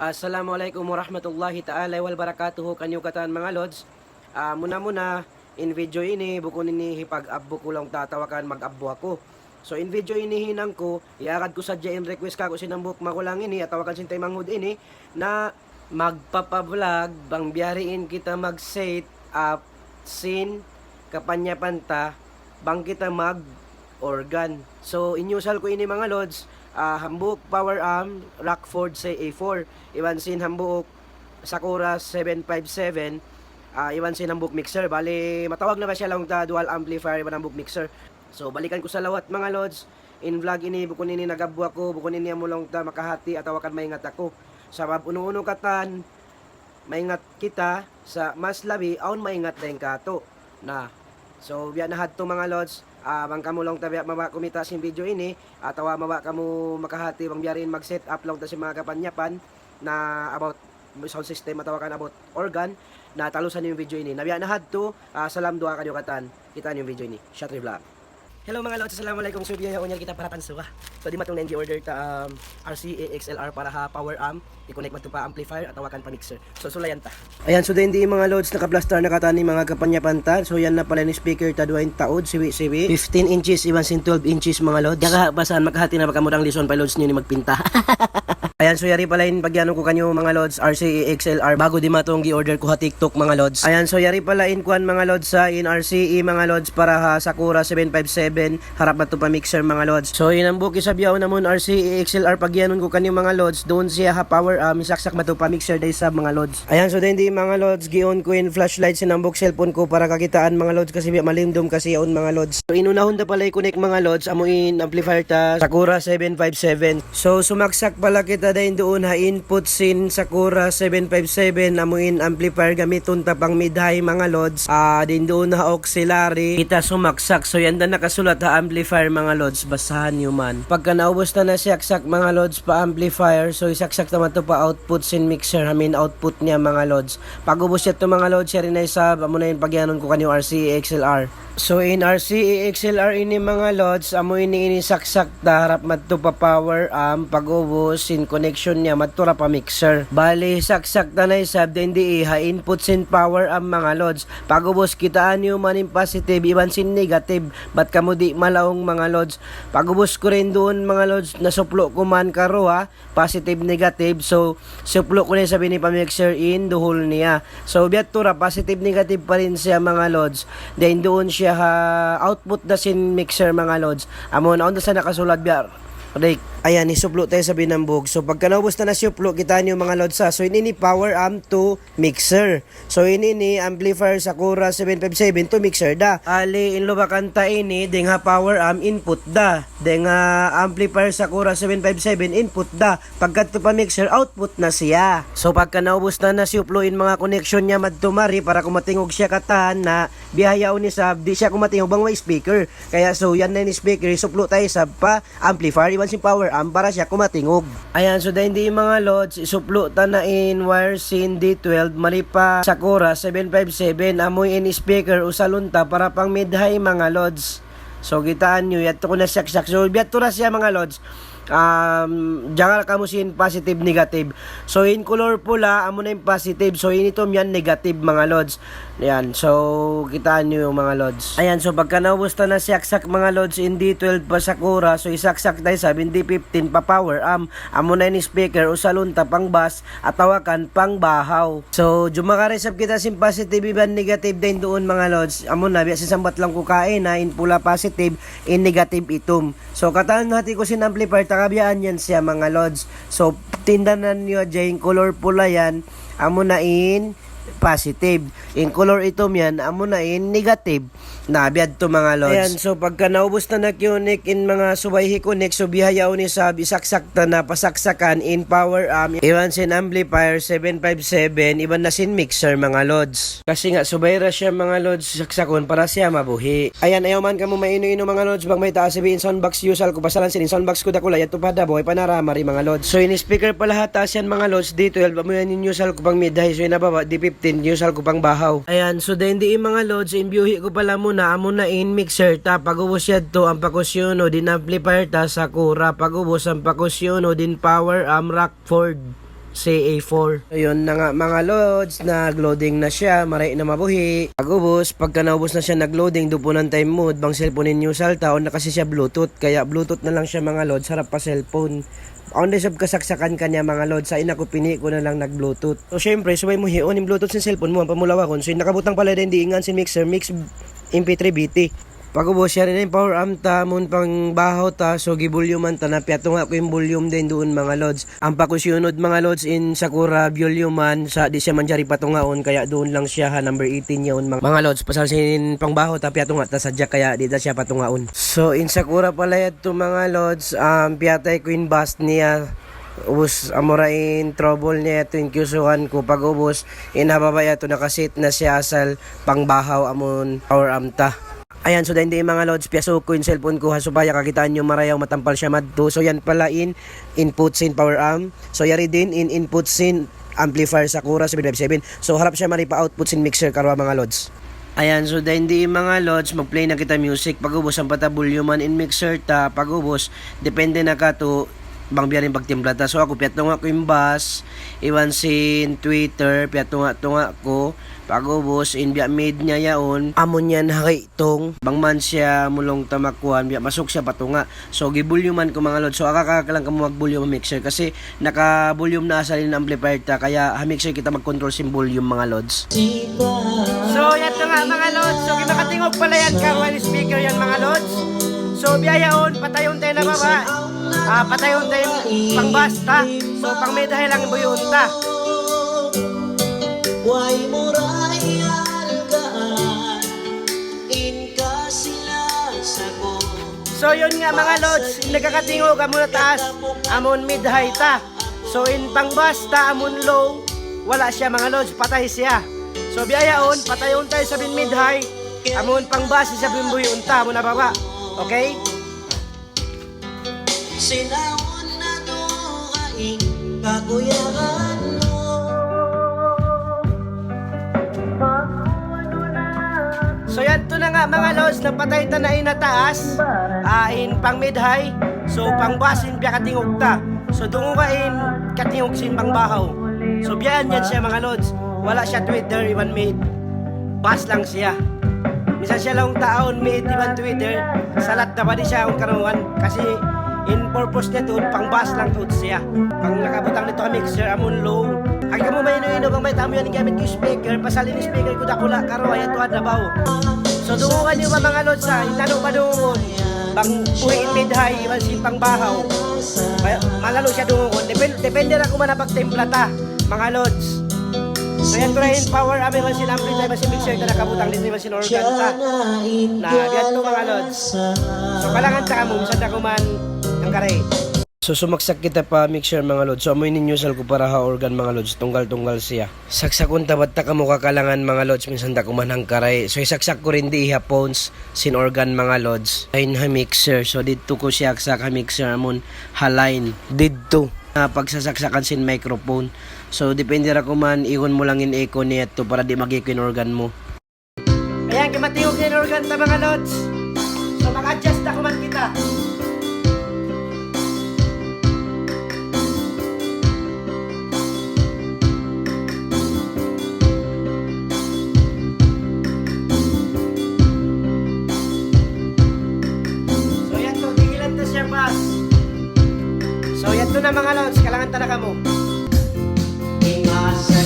Assalamualaikum warahmatullahi ta'ala wal barakatuhu kanyo katan mga lods. Muna in video ini buko nini hipag-abbo ko lang tatawakan mag-abbo ako. So in video ini hinang ko iagad ko sadya in request ka ko sinambuk makulang ini at tawakan sintay manghud ini na magpapa-vlog bang biyariin kita mag-set up scene kapanya-panta bang kita mag-organ. So inyusal ko ini mga lods. Hambuk power arm Rockford say A4 iwansin hambuk Sakura 757 iwansin hambuk mixer bali matawag na ba siya lang ta dual amplifier iwan hambuk mixer. So balikan ko sa lawat mga lods in vlog ini bukon ini nagabwa ko bukon ini amulong ta makahati at tawakan maingat ako sabab uno-uno katan maingat kita sa mas labi aun maingat din kato na. So biya na hadto mga lods. Bang kamo lang tabi mawa kumita sin video ini atawa mawa kamo makahati bang biyarin mag set up lang ta si mga kapanyapan na about sound system atawakan about organ na talusan yung video ini nabiya na hadto. Salam dua kanyo katan kita yung video ini shot vlog. Hello mga lods, assalamualaikum. So biya unya kita para tansuwa. So di matong na order ta RCA XLR para ha power amp i-connect mo pa amplifier at tawakan pa mixer. So sulayan ta. Ayan, so din mga loads naka-plaster na katani mga kapanyapanta. So yan na pala ni speaker ta duwain taod siwi 15 inches iwan sin 12 inches mga loads. Daga basan makahati na pagkamurang lison pa loads niyo ni magpinta. Ayan, so yari pala in pagyanon ko kanyo mga loads RCA XLR bago di matong gi-order ko ha TikTok mga loads. Ayan, so yari pala in kuan mga loads sa in RCA mga loads para ha Sakura 757 harap na to pa mixer mga loads. So inambuki sa biyaw namon RCA XLR pagyanon ko kanyo mga loads doon siya ha power isaksak ba to pa mixer day sa mga loads. Ayan, so di mga loads gion ko in flashlight sinambok cellphone ko para kakitaan mga loads kasi malimdom kasi yaon mga loads. So inunahon da pala i-connect mga loads amuin amplifier ta Sakura 757. So sumaksak pala kita din doon ha input sin Sakura 757 amuin amplifier gamiton ta pang mid-high mga loads. Din doon ha auxiliary kita sumaksak. So yan da nakasulat ha amplifier mga loads basahan nyo man. Pagka naubos na saksak mga loads pa amplifier so isaksak naman to pa output sin mixer output niya mga loads. Pag ubos siya to mga loads siya rin ay sab amo na yun pagyanon ko kanyo RCA XLR. So in RCA XLR ini mga loads amo ini saksak ta harap madto pa power pag ubos sin connection niya madtura pa mixer. Bali saksak ta na isab hindi ha input sin power mga loads. Pag ubos kitaan nyo man in positive iwan sin negative bat kamo di malaong mga loads. Pag ubos ko rin doon mga loads nasuplo ko man karo ha positive negative. So suplo ko na sabi ni pa mixer in duhol niya. So biat tura positive negative pa rin siya mga loads. Then doon siya ha output na sin mixer mga loads. Amon on sa nakasulat biar Rake. Ayan, isuplo tayo sa binambog. So pagka naubos na suplo, kita nyo mga loads sa. So ini power amp to mixer. So ini amplifier Sakura 757 to mixer da. Ali in lubakanta ini ding ha power amp input da. Ding amplifier Sakura 757 input da. Pagka to pa mixer output na siya. So pagka naubos na suplo in mga connection niya madtumari para kumatingog siya katahan na bihayaw ni sab di siya kumatingog bang may speaker. Kaya so yan na ni speaker isuplo tayo sab pa amplifier iwan si power para siya kumatingog. Ayan, so dahil hindi mga loads isuplo ta na in wire sin D12 mali pa Sakura 757 amoy in speaker usalunta para pang mid-high mga loads. So gitaan nyo yato ko na saksak. So biyato na siya mga loads. Jangal kamusin positive negative. So in color pula amo na yung positive. So initom yan negative mga loads. Ayan, so kitaan nyo yung mga loads. Ayan, so pagka naubos na saksak mga loads in D12 pa Sakura. So isaksak tayo sa D15 pa power amo na yung speaker usalunta pang bass at tawakan pang bahaw. So jumakaresap kita sin positive iban negative din doon mga loads. Amo na biya sambat lang ko kain na in pula positive in negative itom. So kataan hati ko sin amplifier kabiyaan yan siya mga loads. So tindanan nyo dyan color pula yan amo na in positive. In color itom yan amo na in negative. Nabiad to mga loads. Ayan, so pagka naubos na nakunik in mga subayhi connect so bihayaw ni sab isaksak na pasaksakan in power iwan sin amplifier 757 iwan na sin mixer mga loads. Kasi nga subayra siya mga loads saksakon para siya mabuhi. Ayan, ayaw man kamo maino-ino mga loads bang may taas sabihin soundbox usal ko pasalan sin soundbox ko dakulay at tupada boy panaramari mga loads. So in speaker pala hatas yan mga loads D12 amo yan yung usal ko pang mid-high so inababa D15 usal ko pang bahaw. Ayan, so dahil hindi mga loads in biuhi ko pala muna na amo na in mixer ta pagubos to ang pakusyono din amplifier ta Sakura pagubos ang pakusyono din power Rockford CA4. So yun na nga mga lods, nag-loading na siya, maray na mabuhi. Pag-ubos, pagka naubos na siya nag-loading, dupunan time mode, bang cellphone ninyo salta, o na kasi siya Bluetooth, kaya Bluetooth na lang siya mga lods, harap pa cellphone. On the sub kasaksakan kanya mga lods, sa ina ko pini ko na lang nag-Bluetooth. So syempre, subay mo hiyon yung Bluetooth sa cellphone mo, ang pamulawakon. So yung nakabutang pala din diingan si mixer, mix MP3 BT. Pag-ubos siya rin yung power amp ta, mun pang bahaw ta, so gibulyuman ta na piyato nga ko yung volume din doon mga lods. Ang pakusyunod mga lods in Sakura voluman, sa di siya manjari patungaon, kaya doon lang siya ha, number 18 yun mga lods. Pasalsin pang bahaw ta, piyato nga ta sadya, kaya di ta siya patungaon. So in Sakura pala ito mga lods, piyatay ko yung bust niya. Ubus amurain trouble niya ito yung kyusuhan ko. Pag ubus, inhababaya ito nakasit na siya asal pang bahaw amon power amp ta. Ayan, so hindi mga lods, piyaso ko yung cellphone ko, hasubaya kakitaan nyo marayaw matampal siya madto. So yan pala in input sin power amp. So yari din in input sin amplifier Sakura 757. So harap siya maripa output sin mixer karwa mga lods. Ayan, so hindi mga lods, mag-play na kita music. Pag-ubos ang patabulyuman in mixer ta, pag-ubos, depende na ka to bang biyarin pagtimpla ta. So ako piyato nga ko yung bass, iwan sin Twitter, piyato nga ko. Pag-ubos, in biya made niya yaon, amon yan hakitong, bang man siya mulong tamakuan, biya masuk siya patunga. So gibulyuman ko mga lods. So akaka lang ka mo mag-volume mixer kasi naka-volume na asalin ng amplifier ta, kaya ha-mixer kita mag-control sin volume mga lods. So yan nga mga lods, so kinakatingog pala yan karuan speaker yan mga lods. So biyayaon, patayon tayo na baba, patayon tayo pang basta, so pang may dahil lang buyon ta. Why murayal kaan in ka sila sa ko. So yun nga mga lods, nagkakatingog amon na taas, amon mid high ta. So in pang basta amon low, wala siya mga lods, patay siya. So biyayaon, patayon tayo sa bin mid high, amon pang basta sa bin buyon ta, amon na baba. Okay? Sinawon na doaing kakuyakan mo. So yan to na nga mga lods, napatay ta na inataas, in pang mid high, so pang bass in biya katingog ta. So dungo ka in katingog sin pang bahaw. So biyan yan siya mga lods, wala siya Twitter, iwan mid, bass lang siya. Minsan siya lang taon mid, iwan Twitter, salat na ba di siya ang karuan, kasi in purpose niya doon, pang bass lang doon siya. Pang nakabutang nito ka mixer, amon low. Ang kamo may ino-ino kang may tamo yan gamit yung speaker, pasalin yung speaker ko dakula karo ayan tuwad na baw. So dungungan niyo ba mga lods ha, inano ba dungungon? Bang uhiin mid high, iwan sin pang bahaw. Malalo siya dungungon. Depende na kung manapagtimpla ta, mga lods. So yan ko rin power amin man sin amplifier, man sin mixer ka nakabutang dito, man sin organ ta. Na yan to mga lods. So kalangan ta kamo, misan na kuman ang karay. So sumaksak kita pa mixer mga lods. So amoy ninyo sal ko para ha organ mga lods. Tunggal-tunggal siya. Saksakon tabat ta kamo kakalangan mga lods. Minsan ta kuman ang karay. So isaksak ko rin di headphones sin organ mga lods. Ayun ha mixer. So dito ko siya aksak ha mixer amon haline. Dito. Pagsasaksakan sin microphone. So depende ra kuman ihon mo lang in echo nito para di magiko in organ mo. Ayan kamatingog in organ ta mga lods. So mag-adjust na kuman kita. So yan to na mga lods, kalangan talaga mo. Ingasa